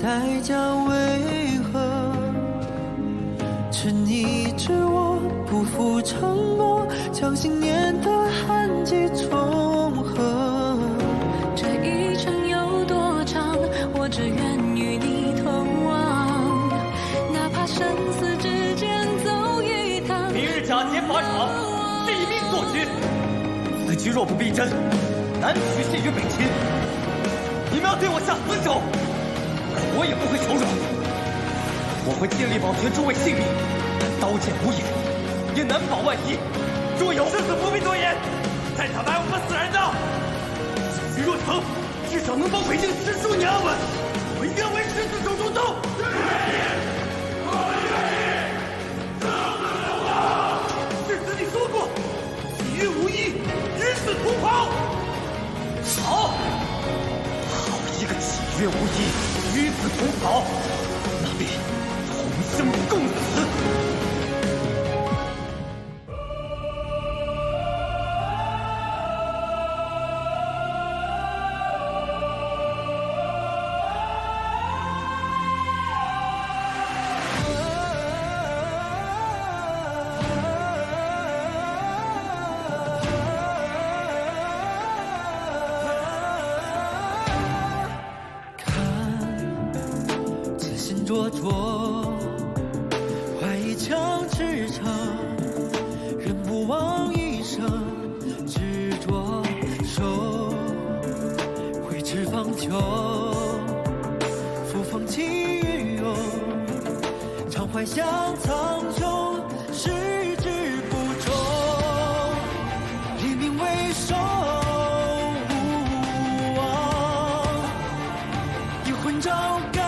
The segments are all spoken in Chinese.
代价为何？沉溺着我，不负承诺，将信念的痕迹重合。这一程有多长，我只愿与你同往，哪怕生死之间走一趟。明日假节法场，立命作决。此局若不逼真，难取信于北秦。你们要对我下死手，而我也不会手软。我会尽力保全诸位性命，刀剑无眼，也难保万一。诸位有生死不必多言，在场哪有不死人的？此局若成，至少能保北境10数年安稳。我一定要为狮子手中刀。世子你说过，己欲无衣，与死同袍。好，好一个己曰无衣，与死同袍，那便同生共死。灼灼，怀一腔赤诚，人不枉一生执着，手挥斥方遒，扶风起云涌，常怀向苍穹，矢志不忠，以命为守。无望，以魂招肝。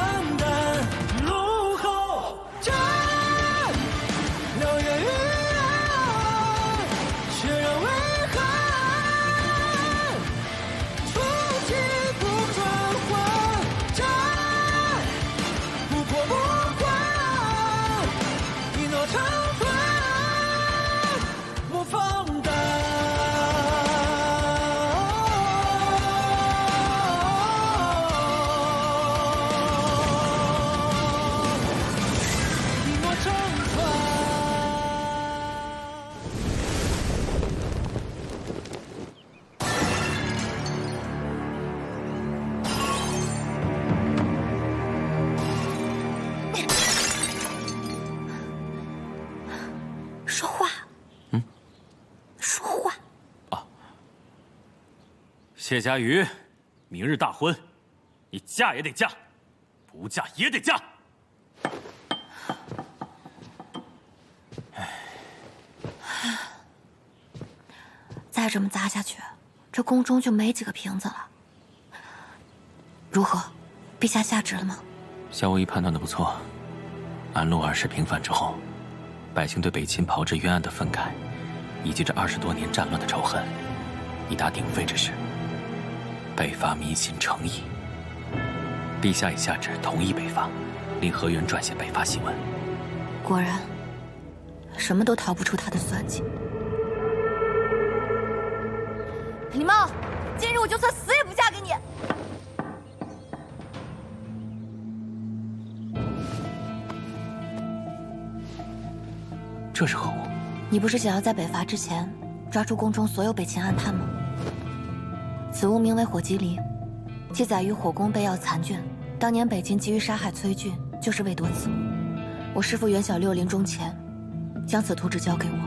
说话，说话啊！谢家瑜，明日大婚，你嫁也得嫁，不嫁也得嫁。再这么砸下去，这宫中就没几个瓶子了。如何，陛下下旨了吗？萧无疑判断的不错。安陆二世平反之后，百姓对北秦炮制冤案的愤慨，以及这20多年战乱的仇恨，已达鼎沸之势。北伐民心诚意，陛下已下旨同意北伐，令何元撰写北伐檄文。果然，什么都逃不出他的算计。李茂，今日我就算死也不嫁给你。这是何物？你不是想要在北伐之前抓住宫中所有北秦暗探吗？此物名为火棘离，记载于火攻备要残卷。当年北秦急于杀害崔俊，就是为夺此物。我师父袁小六临终前，将此图纸交给我。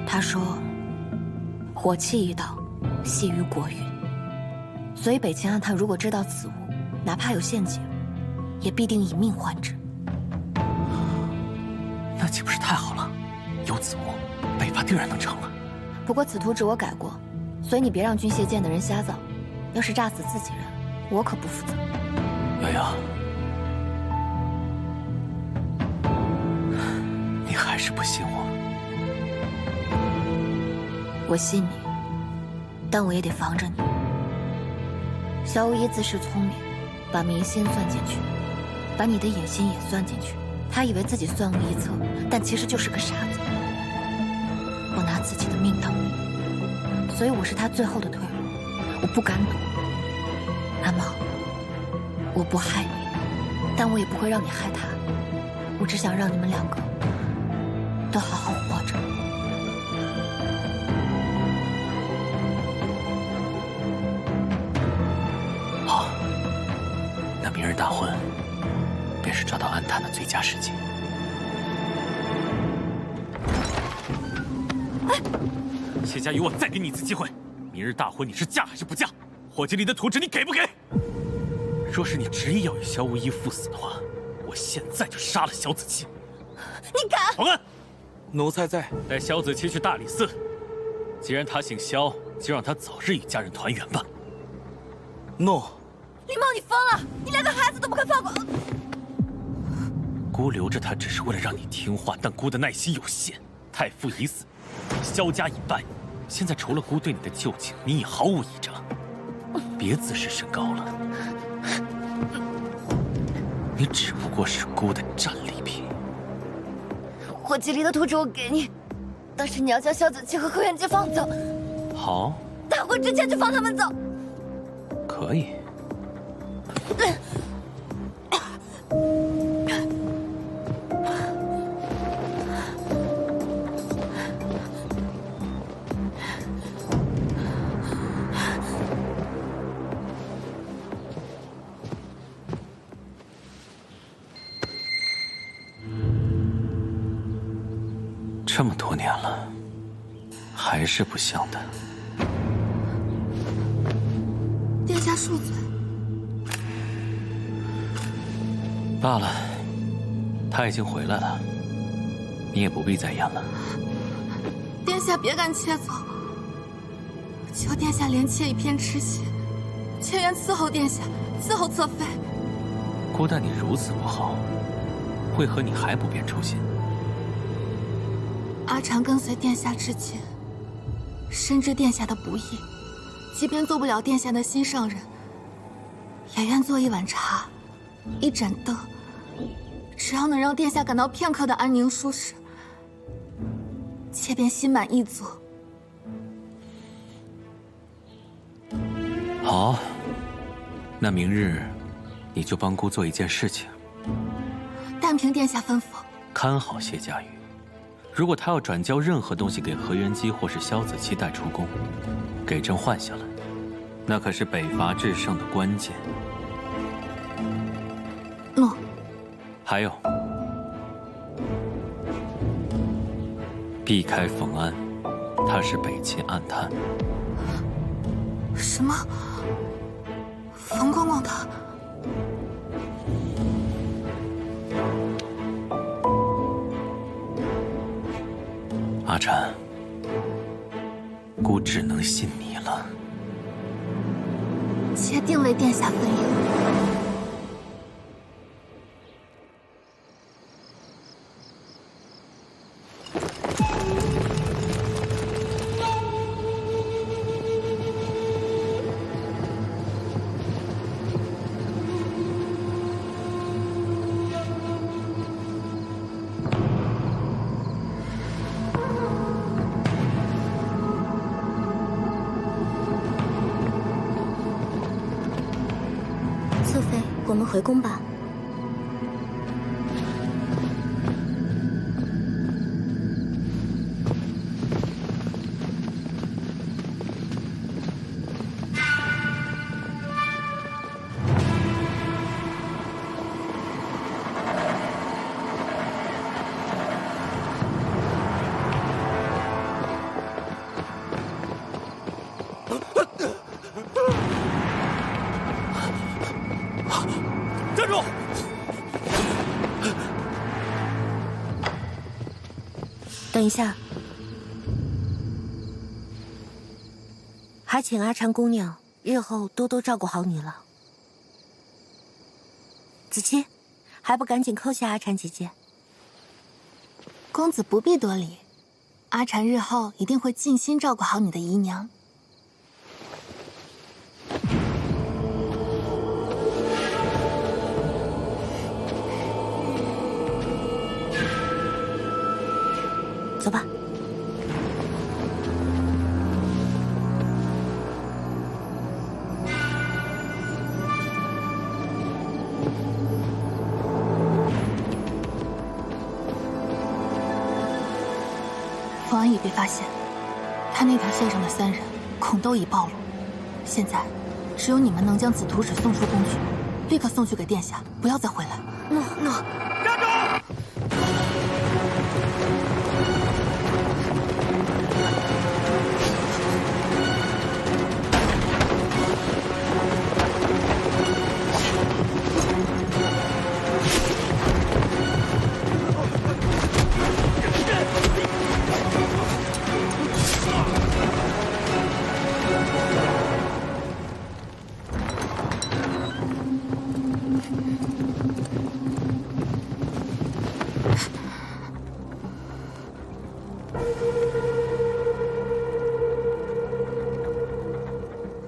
他说：“火气一道，系于国运。”所以北秦暗探如果知道此物，哪怕有陷阱，也必定以命换之。那岂不是太好了？有此物，北伐定然能成了。不过此图纸我改过，所以你别让军械监的人瞎造。要是炸死自己人，我可不负责。瑶瑶，你还是不信我。我信你，但我也得防着你。萧无疑自恃聪明，把民心算进去，把你的野心也算进去。他以为自己算无一策，但其实就是个傻子。我拿自己的命当赌，所以我是他最后的退路。我不敢赌。阿茂，我不害你，但我也不会让你害他。我只想让你们两个都好好活着。好，那明日大婚便是找到安探的最佳时机。谢家瑜，我再给你一次机会，明日大婚你是嫁还是不嫁？火棘里的图纸你给不给？若是你执意要与萧无一赴死的话，我现在就杀了萧子期。你敢？报案！奴才在。带萧子期去大理寺。既然他姓萧，就让他早日与家人团圆吧。诺。林茂，你疯了！你连个孩子都不肯放过。姑留着他只是为了让你听话，但姑的耐心有限。太傅已死，萧家已败，现在除了姑对你的旧情，你已毫无依仗。别自视身高了，你只不过是姑的战利品。火棘里的图纸我给你，但是你要将萧子期和何元杰放走。好，大婚之前就放他们走。可以。这么多年了，还是不像的。殿下恕罪。罢了，他已经回来了，你也不必再演了。殿下别赶妾走，求殿下怜妾一片痴心，妾愿伺候殿下，伺候侧妃。姑待你如此不好，为何你还不变初心？阿禅跟随殿下至今，深知殿下的不易，即便做不了殿下的心上人，也愿做一碗茶，一盏灯，只要能让殿下感到片刻的安宁舒适，妾便心满意足。好，那明日你就帮姑做一件事情，但凭殿下吩咐。看好谢家瑜。如果他要转交任何东西给何元基或是萧子期带出宫，给朕换下来，那可是北伐制胜的关键。诺。还有，避开冯安，他是北秦暗探。什么？冯公公他？阿禅，姑只能信你了。妾定为殿下分忧。侧妃，我们回宫吧。站住！等一下，还请阿禅姑娘日后多多照顾好你了。子期，还不赶紧叩谢阿禅姐姐？公子不必多礼，阿禅日后一定会尽心照顾好你的姨娘。走吧。安已被发现，他那条线上的3人恐都已暴露。现在，只有你们能将此图纸送出宫去，立刻送去给殿下，不要再回来。诺。站住！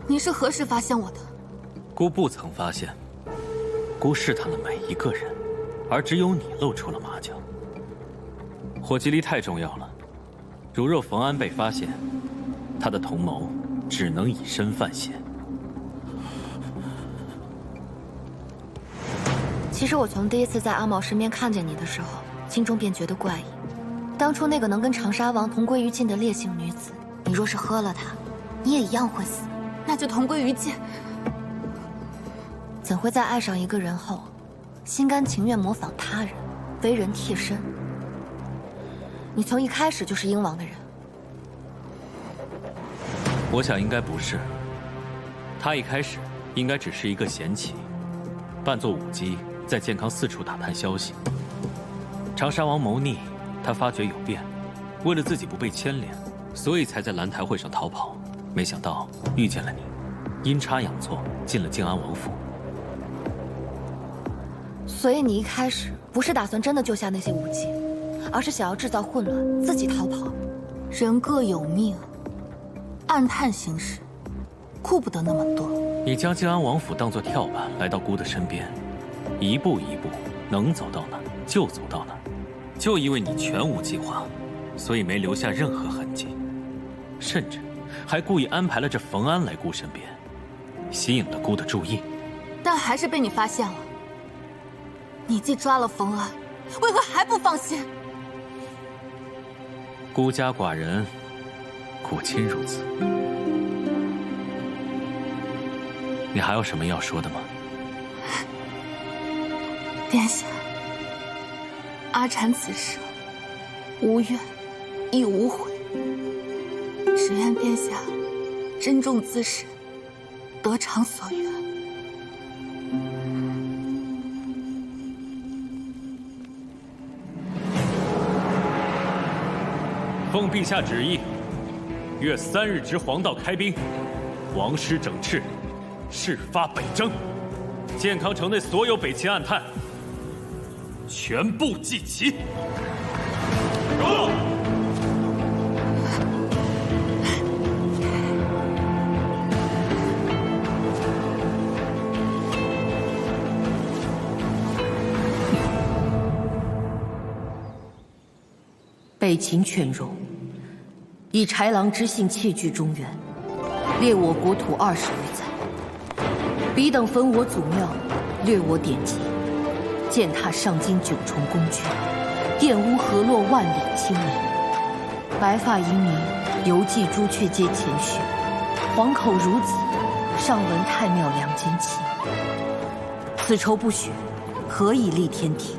你是何时发现我的？姑不曾发现，姑试探了每一个人，而只有你露出了马脚。火棘离太重要了，如若冯安被发现，他的同谋只能以身犯险。其实我从第一次在阿茂身边看见你的时候，心中便觉得怪异。当初那个能跟长沙王同归于尽的烈性女子，你若是喝了她，你也一样会死。那就同归于尽。怎会在爱上一个人后，心甘情愿模仿他人，为人替身？你从一开始就是鹰王的人。我想应该不是，他一开始应该只是一个贤妻，扮作舞姬，在健康四处打探消息。长沙王谋逆，他发觉有变，为了自己不被牵连，所以才在兰台会上逃跑。没想到遇见了你，阴差阳错进了靖安王府。所以你一开始不是打算真的救下那些武姬，而是想要制造混乱，自己逃跑。人各有命，暗探行事，顾不得那么多。你将靖安王府当作跳板来到姑的身边，一步一步能走到哪就走到哪，就因为你全无计划，所以没留下任何痕迹，甚至还故意安排了这冯安来姑身边，吸引了姑的注意。但还是被你发现了。你既抓了冯安，为何还不放心？孤家寡人，苦亲如此。你还有什么要说的吗？殿下，阿禅此生无怨亦无悔，只愿殿下珍重自身，得偿所愿。奉陛下旨意，月3日值黄道开兵，王师整饬，誓发北征。健康城内所有北秦暗探，全部祭齐。有。北秦犬戎，以豺狼之性窃据中原，猎我国土20余载。彼等焚我祖庙，掠我典籍，践踏上京9重宫阙，玷污河洛万里清明。白发遗民，游记朱雀街前序，黄口孺子，上闻太庙梁间期。此仇不雪，何以立天庭？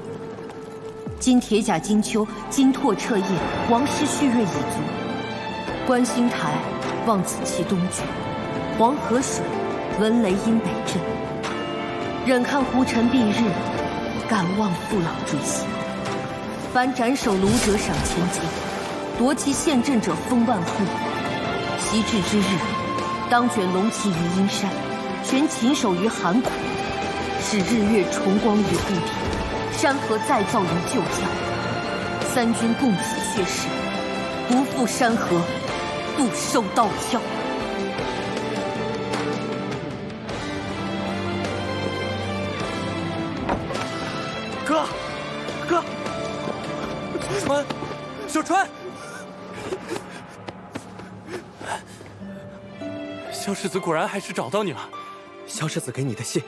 今铁甲金秋，金拓彻夜，王师旭瑞已足。观星台，望紫气东绝；黄河水，闻雷音北震。忍看胡尘蔽日，敢望父老追星。凡斩首卢者赏千金，夺其县镇者封万户。袭至之日，当卷龙旗于阴山，悬禽首于寒苦，使日月重光于故地。山河再造于旧疆，三军共此血誓，不负山河，不受刀挑。哥，哥，小川，小川，萧世子果然还是找到你了。萧世子给你的信。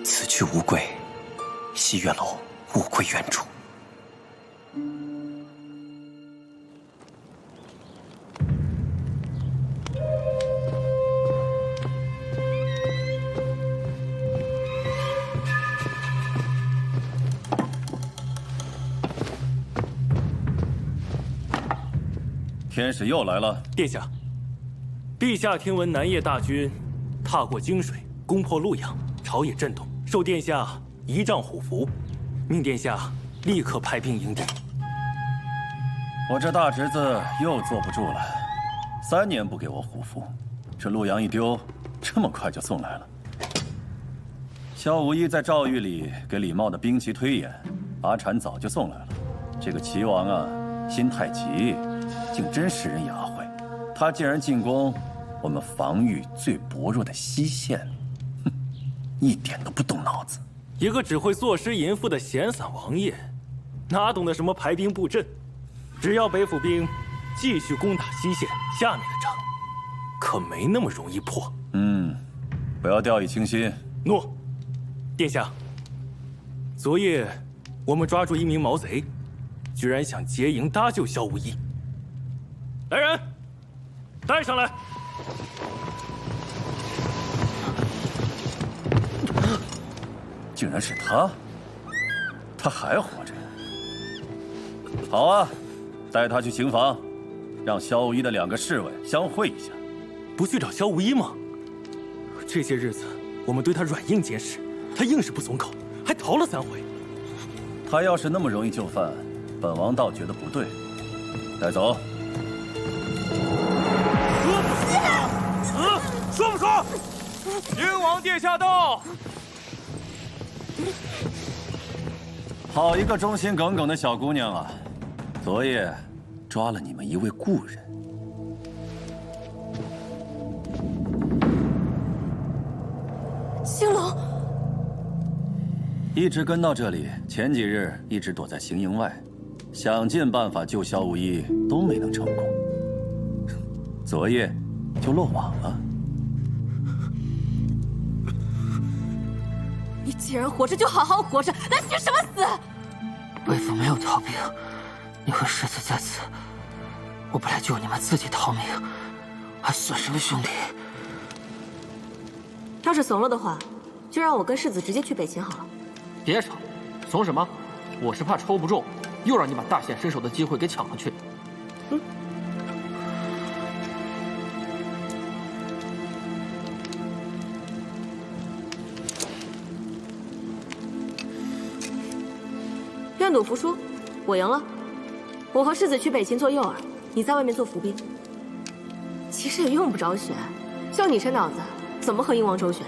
此去无归，西岳楼物归原主。天使又来了。殿下，陛下听闻南叶大军踏过泾水，攻破洛阳，朝野震动，受殿下仪仗虎符，命殿下立刻派兵迎敌。我这大侄子又坐不住了，3年不给我虎符，这洛阳一丢，这么快就送来了。萧无一在诏狱里给李茂的兵棋推演，阿禅早就送来了。这个齐王啊，心太急。竟真使人牙慧，他竟然进攻我们防御最薄弱的西线，哼，一点都不动脑子。一个只会作诗吟赋的闲散王爷，哪懂得什么排兵布阵？只要北府兵继续攻打西线，下面的仗可没那么容易破。不要掉以轻心。诺，殿下。昨夜我们抓住一名毛贼，居然想劫营搭救萧无一。来人，带上来！竟然是他，他还活着。好啊，带他去刑房，让萧无一的2个侍卫相会一下。不去找萧无一吗？这些日子我们对他软硬兼施，他硬是不松口，还逃了3回。他要是那么容易就范，本王倒觉得不对。带走。说不说？英王殿下到。好一个忠心耿耿的小姑娘啊！昨夜抓了你们一位故人。星龙，一直跟到这里，前几日一直躲在行营外，想尽办法救萧无一，都没能成功。昨夜就落网了。你既然活着，就好好活着，来寻什么死？魏府没有逃兵，你会誓死在此。我不来救你们，自己逃命，还损失了兄弟。要是怂了的话，就让我跟世子直接去北秦好了。别吵，怂什么？我是怕抽不中，又让你把大显身手的机会给抢了去。愿赌服输，我赢了。我和世子去北秦做诱饵，你在外面做伏兵。其实也用不着选，就你这脑子，怎么和鹰王周旋？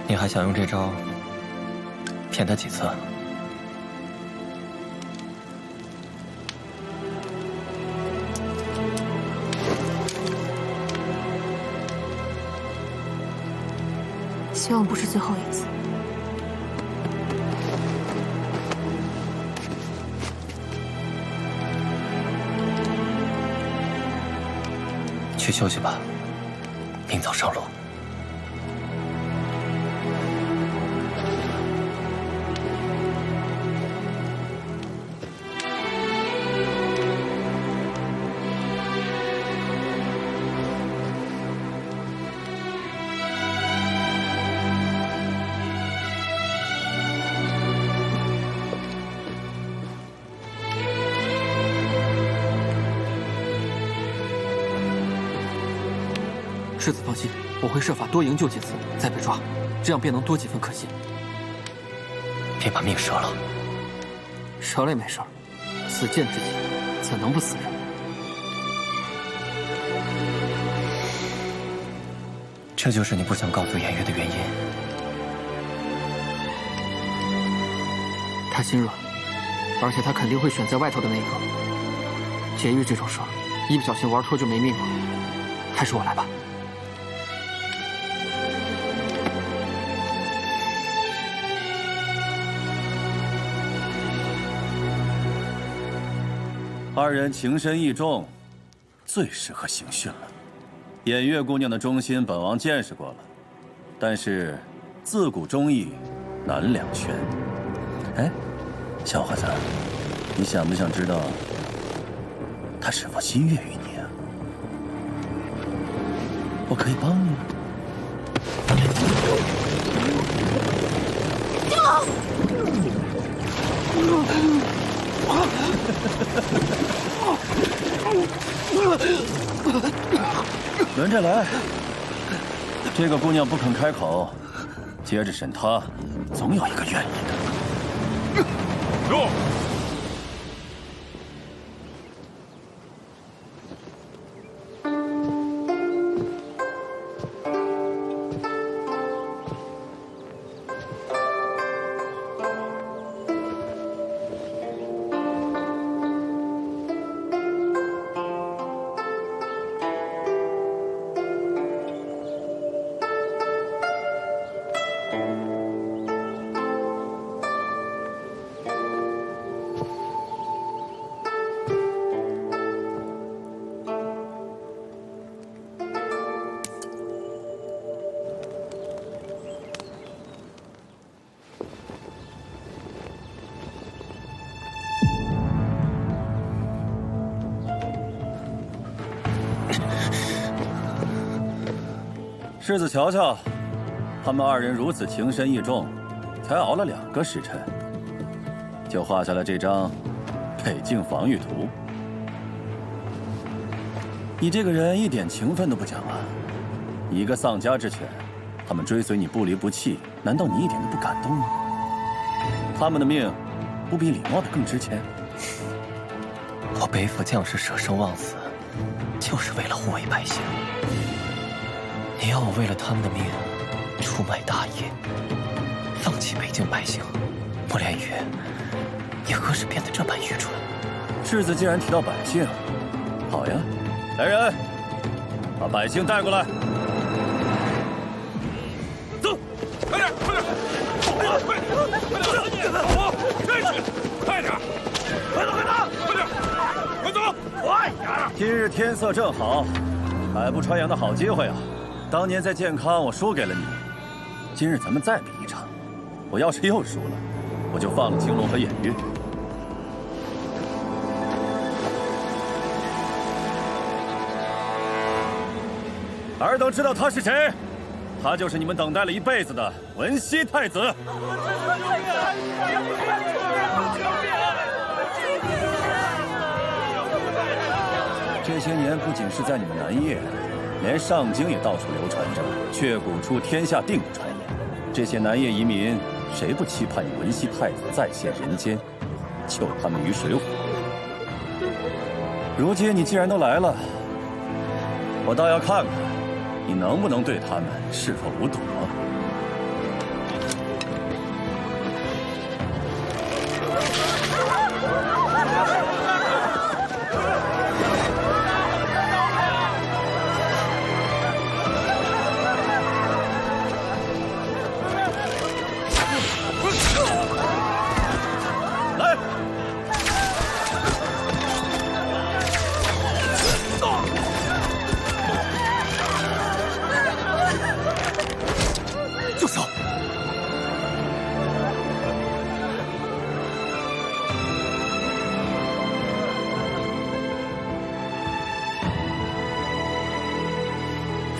你还想用这招骗他几次？希望不是最后一次。去休息吧，明早上路。世子放心，我会设法多营救几次，再被抓，这样便能多几分可信。别把命折了。折了也没事儿，死谏之际，怎能不死人？这就是你不想告诉颜月的原因。他心软，而且他肯定会选在外头的那一个。劫狱这种事儿，一不小心玩脱就没命了。还是我来吧。二人情深意重，最适合行训了。偃月姑娘的忠心，本王见识过了，但是自古忠义难两全。哎，小伙子，你想不想知道他是否心悦于你啊？我可以帮你。金龙，轮着来。这个姑娘不肯开口，接着审她，总有一个愿意的。入。世子瞧瞧，他们二人如此情深意重，才熬了2个时辰，就画下了这张北境防御图。你这个人一点情分都不讲啊！你一个丧家之犬，他们追随你不离不弃，难道你一点都不感动吗？他们的命，不比李茂的更值钱？我背负将士舍生忘死，就是为了护卫百姓。你要我为了他们的命出卖大业，放弃北境百姓，穆连羽，你何时变得这般愚蠢？世子既然提到百姓，好呀，来人，把百姓带过来。走，快点，快点，快点，走，这去，快点，快走，快走，快点，快走，快点！今日天色正好，百步穿杨的好机会啊！当年在健康我输给了你，今日咱们再比一场。我要是又输了，我就放了青龙和偃月。尔等知道他是谁？他就是你们等待了一辈子的文熙太子。这些年不仅是在你们南叶，连上京也到处流传着“却骨出天下定”的传言。这些南叶遗民，谁不期盼你文熙太子再现人间，救他们于水火？如今你既然都来了，我倒要看看你能不能对他们视若无睹。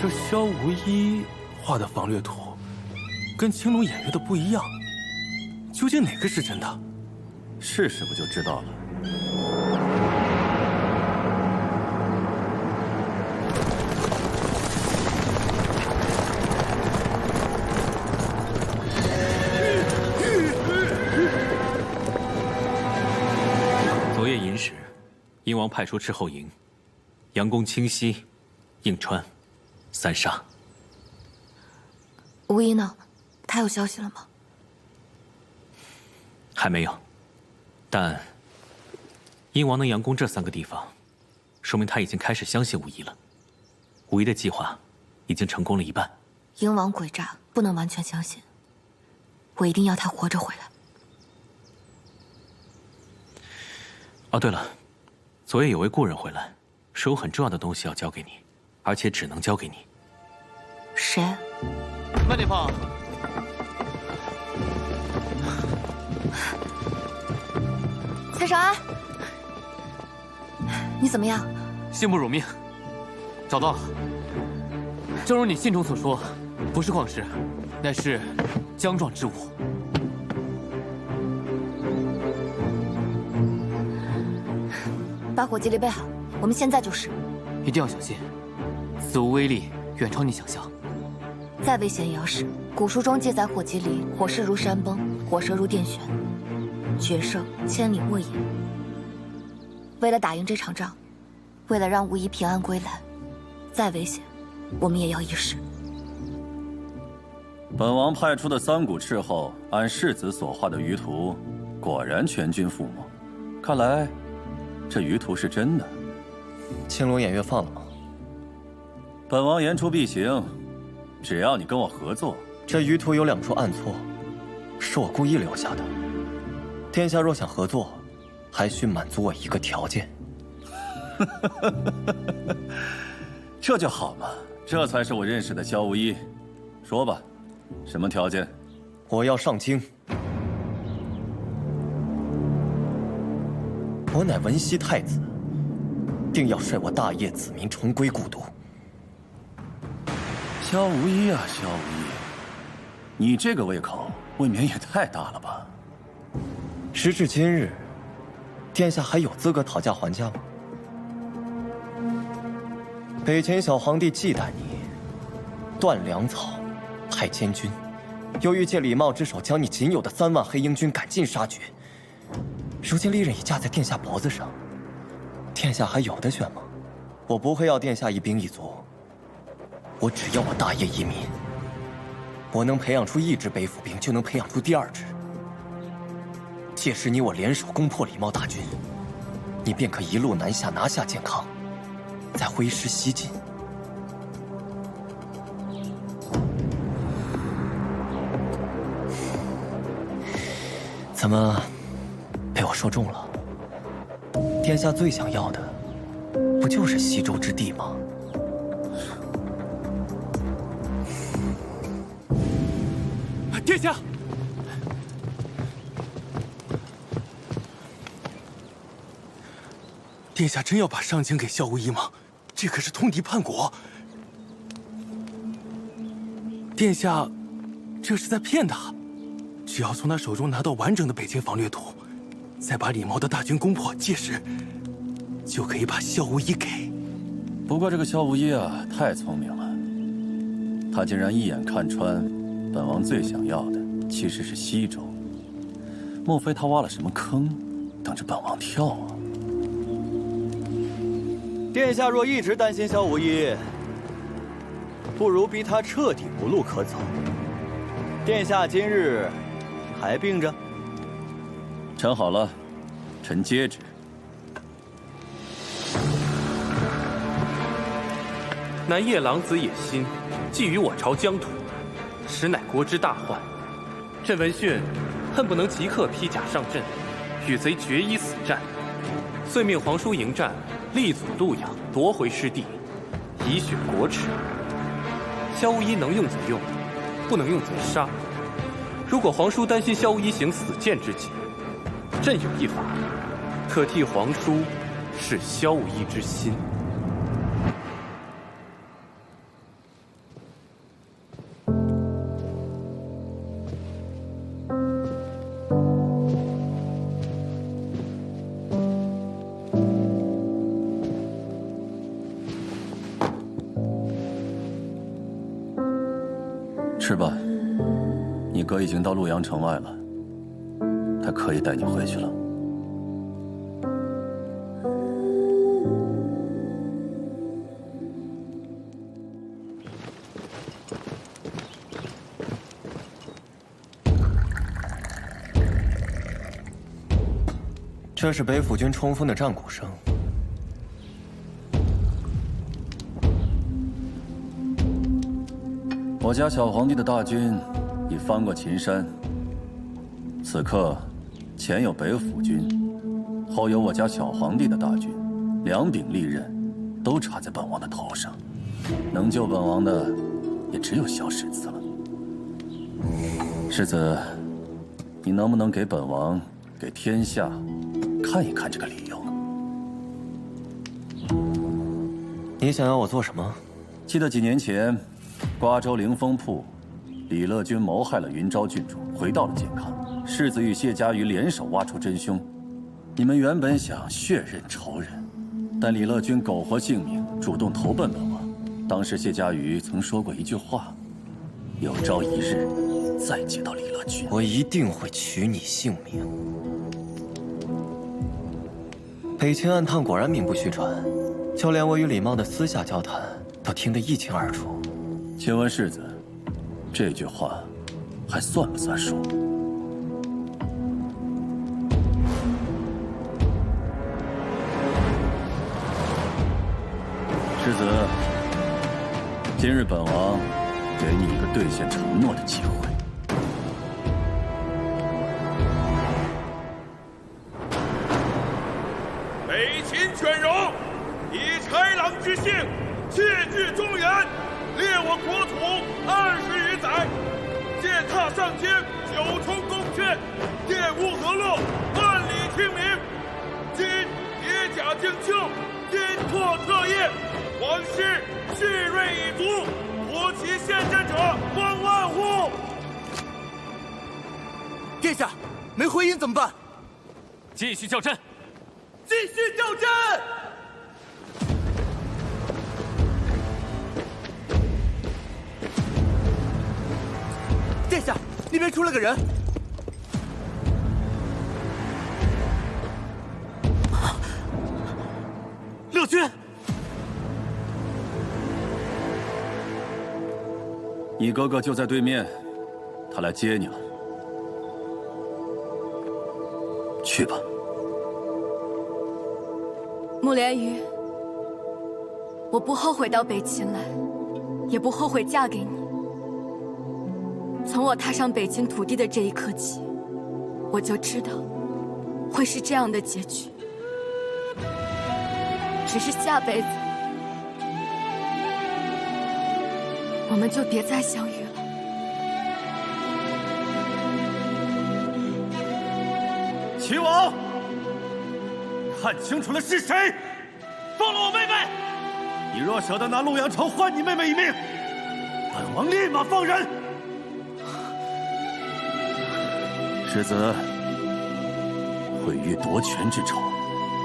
这萧无一画的防掠图，跟青龙偃月的不一样，究竟哪个是真的？试试不就知道了。昨夜寅时，殷王派出斥候营，佯攻清溪、颍川、三沙。无一呢？他有消息了吗？还没有，但殷王能佯攻这3个地方，说明他已经开始相信无一了。无一的计划已经成功了一半。鹰王诡诈，不能完全相信。我一定要他活着回来。哦，对了，昨夜有位故人回来，说有很重要的东西要交给你，而且只能交给你。谁？慢点跑。蔡少安，你怎么样？幸不辱命，找到了。正如你信中所说，不是矿石，乃是浆状之物。把火机离备好，我们现在就是。一定要小心，此物威力远超你想象。再危险也要试。古书中记载，火机里火势如山崩，火舌如电旋，决胜千里沃野。为了打赢这场仗，为了让无疑平安归来，再危险，我们也要一试。本王派出的3股斥候，按世子所画的舆图，果然全军覆没。看来，这舆图是真的。青龙偃月放了吗？本王言出必行，只要你跟我合作。这舆图有2处暗错，是我故意留下的。殿下若想合作，还需满足我一个条件。这就好嘛，这才是我认识的萧无一。说吧，什么条件？我要上京。我乃文熙太子，定要率我大业子民重归故都。萧无一啊，萧无一，你这个胃口未免也太大了吧？时至今日，殿下还有资格讨价还价吗？北秦小皇帝忌惮你，断粮草，派监军，又欲借李茂之手将你仅有的3万黑鹰军赶尽杀绝。如今利刃已架在殿下脖子上，殿下还有的选吗？我不会要殿下一兵一卒，我只要我大业一民。我能培养出1支北府兵，就能培养出第2支。届时你我联手攻破李茂大军，你便可一路南下，拿下建康，再挥师西进。怎么，被我说中了？殿下最想要的，不就是西周之地吗？殿下，殿下真要把上京给萧无一吗？这可是通敌叛国。殿下，这是在骗他。只要从他手中拿到完整的北京防略图，再把李茂的大军攻破，届时就可以把萧无一给。不过这个萧无一啊，太聪明了，他竟然一眼看穿本王最想要的其实是西周。莫非他挖了什么坑，等着本王跳啊？殿下若一直担心萧无一，不如逼他彻底无路可走。殿下今日还病着？臣好了，臣接旨。乃夜郎子野心，觊觎我朝疆土，实乃国之大患。朕闻讯，恨不能即刻披甲上阵，与贼决一死战。遂命皇叔迎战，力阻陆阳，夺回失地，以雪国耻。萧无一能用则用，不能用则杀。如果皇叔担心萧无一行死谏之计，朕有一法，可替皇叔释萧无一之心。吃吧，你哥已经到陆阳城外了，他可以带你回去了。这是北府军冲锋的战鼓声。我家小皇帝的大军已翻过秦山，此刻前有北府军，后有我家小皇帝的大军， 2柄利刃都插在本王的头上，能救本王的也只有萧世子了。世子，你能不能给本王、给天下看一看这个理由？你想要我做什么？记得几年前，瓜州凌风铺，李乐君谋害了云昭郡主，回到了健康。世子与谢家瑜联手挖出真凶，你们原本想血刃仇人，但李乐君苟活性命，主动投奔本王。当时谢家瑜曾说过一句话：有朝一日再见到李乐君，我一定会取你性命。北秦暗探果然名不虚传，就连我与李茂的私下交谈都听得一清二楚。请问世子，这句话还算不算数？世子，今日本王给你一个兑现承诺的机会。北秦犬戎以豺狼之性窃据中原，掠我国土20余载，践踏上京，9重宫阙，玷污河洛，万里听民。今铁甲精秋，金拓特业，王师蓄锐已足，夺其现阵者方万户。殿下，没回音怎么办？继续叫阵。继续叫阵！殿下，那边出了个人。乐君，你哥哥就在对面，他来接你了。去吧。穆莲瑜，我不后悔到北秦来，也不后悔嫁给你。从我踏上北秦土地的这一刻起，我就知道会是这样的结局。只是下辈子，我们就别再相遇了。齐王，看清楚了是谁！放了我妹妹！你若舍得拿陆阳城换你妹妹一命，本王立马放人。世子，毁誉夺权之仇，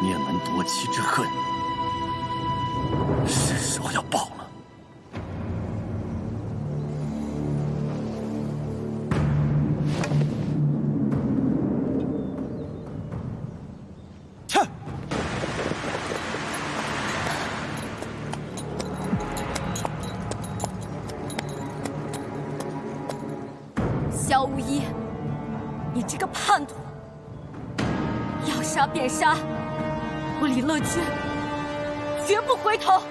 灭门夺妻之恨，是时候要报了。萧无一，你这个叛徒！要杀便杀，我李乐君绝不回头。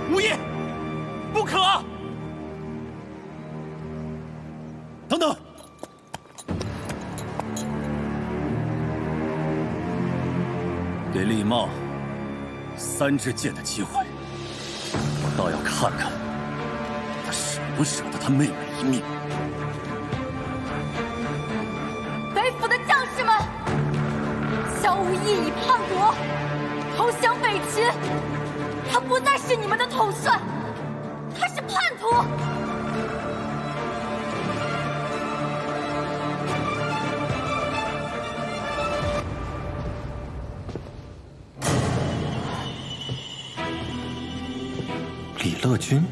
无义，不可！等等，给厉茂3支箭的机会，我倒要看看他舍不舍得他妹妹一命。北府的将士们，萧无义已叛国，投降北秦。他不再是你们的统帅，他是叛徒。李乐君，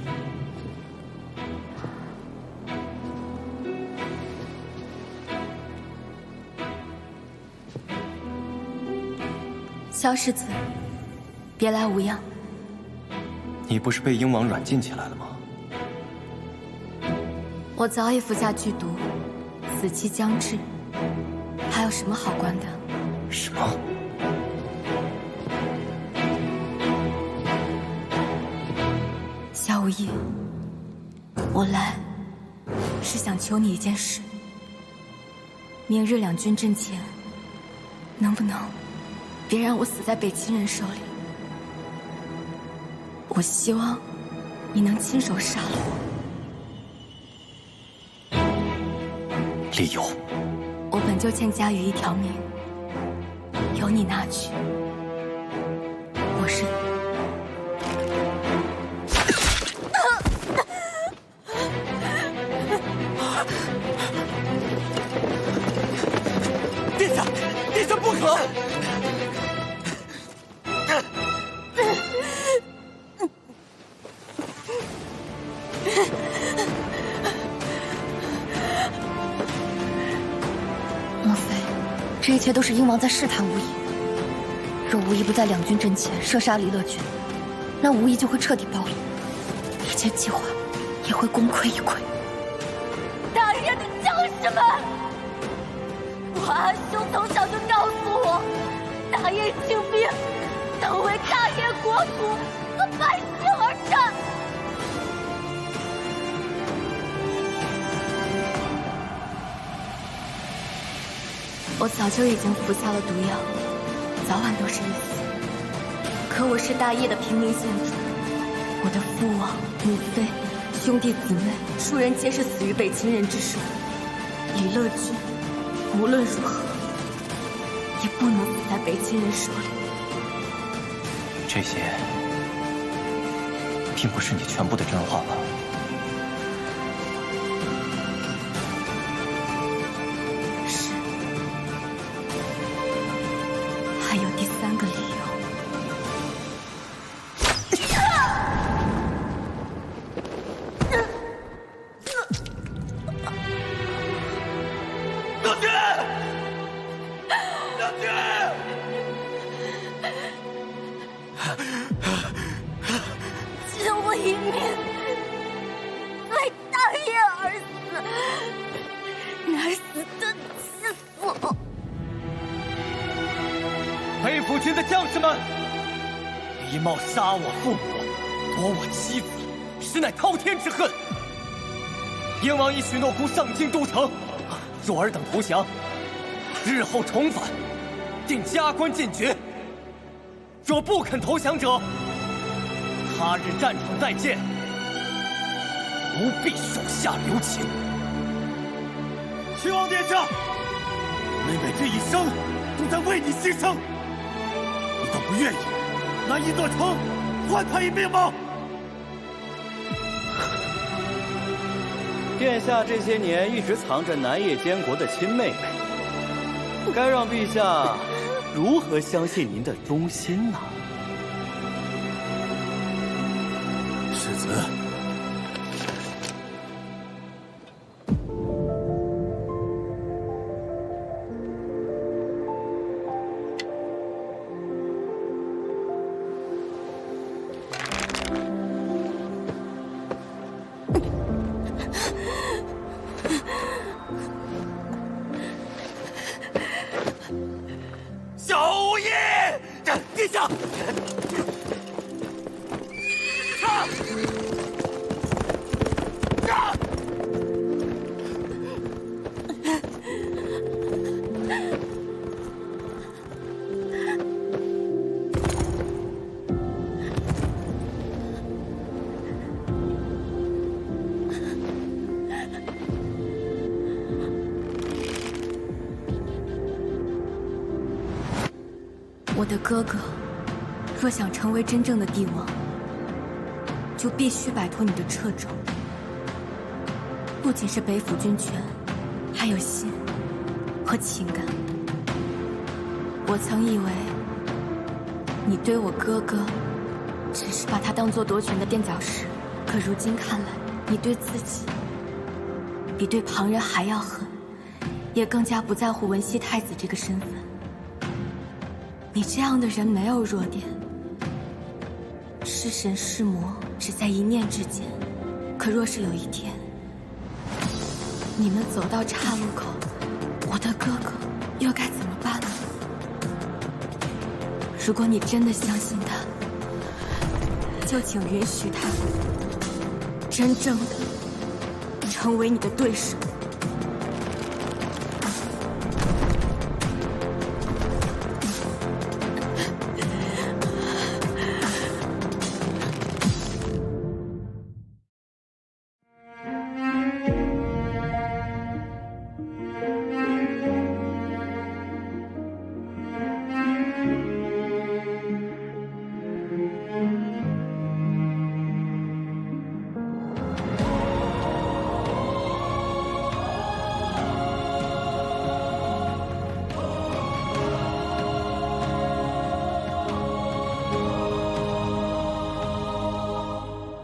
萧世子，别来无恙。你不是被鹰王软禁起来了吗？我早已服下剧毒，死期将至，还有什么好关的？什么？夏无义，我来是想求你一件事。明日两军阵前，能不能别让我死在北秦人手里？我希望你能亲手杀了我。理由？我本就欠家羽一条命，由你拿去，我认。殿下，殿下不可！莫非这一切都是鹰王在试探无义？若无义不在两军阵前射杀离乐军，那无义就会彻底暴露，一切计划也会功亏一篑。大业的将士们，我阿兄从小就告诉我，大业请兵当为大业国土和百姓而战。我早就已经服下了毒药，早晚都是一死。可我是大业的平民县主，我的父王、母妃、兄弟姊妹，数人皆是死于北秦人之手。李乐君无论如何也不能死在北秦人手里。这些并不是你全部的真话吧？是，还有第三个理由。救我一命，为大业而死，乃死的气死！北府军的将士们，李茂杀我父母，夺我妻子，实乃滔天之恨。燕王已许诺孤上京都城，若尔等投降，日后重返，定加官进爵。若不肯投降者，他日战场再见，不必手下留情。秦王殿下，妹妹这一生都在为你牺牲，你都不愿意拿一座城换她一命吗？殿下这些年一直藏着南叶监国的亲妹妹，该让陛下如何相信您的忠心呢？世子，小无义，殿下，我的哥哥，若想成为真正的帝王，就必须摆脱你的掣肘。不仅是北府军权，还有心和情感。我曾以为你对我哥哥只是把他当作夺权的垫脚石，可如今看来，你对自己比对旁人还要狠，也更加不在乎文熙太子这个身份。你这样的人没有弱点，是神是魔只在一念之间。可若是有一天，你们走到岔路口，我的哥哥又该怎么办呢？如果你真的相信他，就请允许他真正的成为你的对手。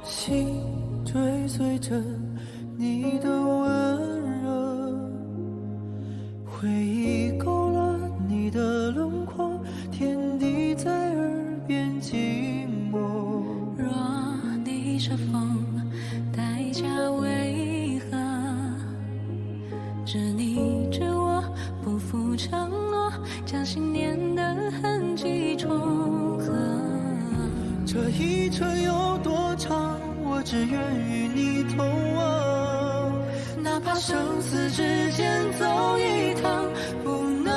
心追随着你的温热，回忆勾勒你的轮廓，天地在耳边静默。若逆着风，代价为何？执你知我，不负承诺，将信念的痕迹重合。这一程有多长？我只愿与你同往，哪怕生死之间走一趟，不能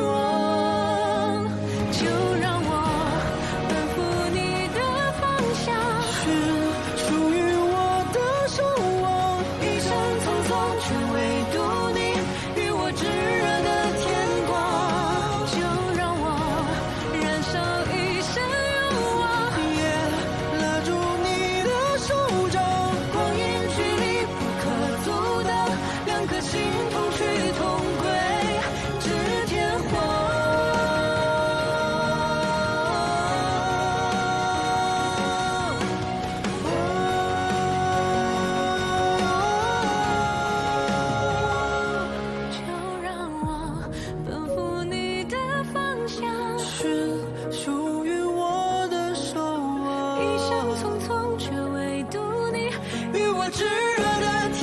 忘。就让我奔赴你的方向，寻属于我的守望。一生匆匆，却唯独你与我炙热的天光。就让我燃烧一生愿望，拉住你的手掌，光阴距离不可阻挡，两颗心同去同归，至天荒。就让我奔赴你的方向，寻属于我的守望。一生匆匆，却唯独你与我炙热的天